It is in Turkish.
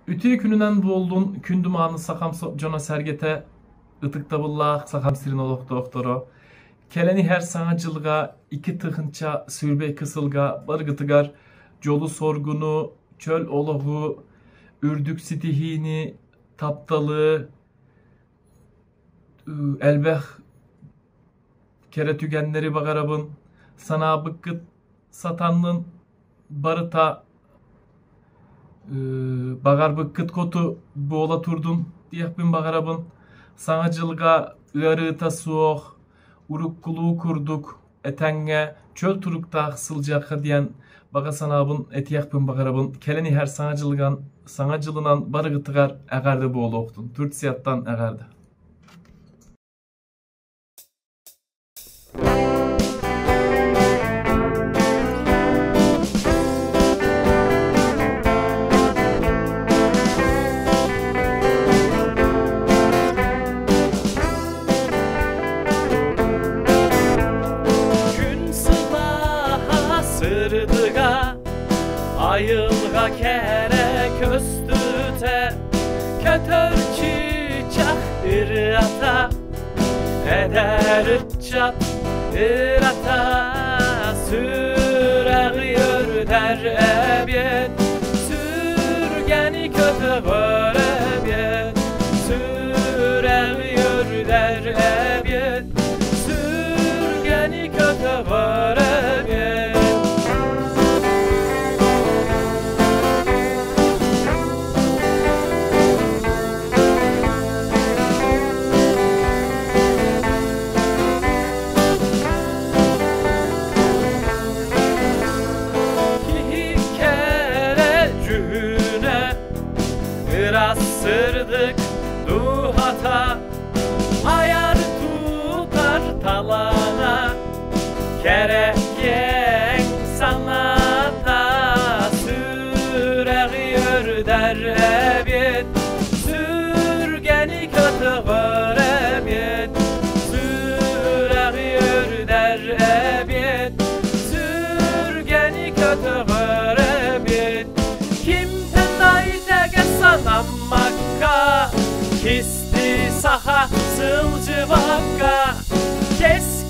Ütüyü gününden boldun, kündüm anı sakam jona sergete, ıtıkta bullaq, sakam sirin olok doktoru. Keleni her sanacılga, iki tıkınça sürbe kısılga, bargıtıgar, jolu sorgunu, çöl ologu, ürdük sitihini, taptalı, elbeh kere tügenleri bagarabın, sana bıkkıt satanlın, barıta, bagar bıkkıt kotu boğla turdun diyekbin bagarabın, sanacılga ıarıta soğuk, urukkuluğu kurduk, etenge, çöl turukta sılcaka diyen baga sanabın etiyekbin bagarabın, keleni her sanacılınan barıgıtıgar eğerdi boğla oktun, Türksiyattan eğerdi. Sırdıga, ayılga kere köstüte, kötör çiçek ırata, eder ıtçat ırata, süreğiyor der ebiyet, sürgeni kötü görebiyet, süreğiyor der ebiyet, sürgeni kötü görebiyet. Sırdık duhata, ayar tutar talana, kerek sanata, süreğiyor der ebiyet, sürgeni kötü görebiyet, süreğiyor der ebiyet, sürgeni kötü görebiyet. Kimden dayıca sanammakka, kisti saha sılcı vakka, kes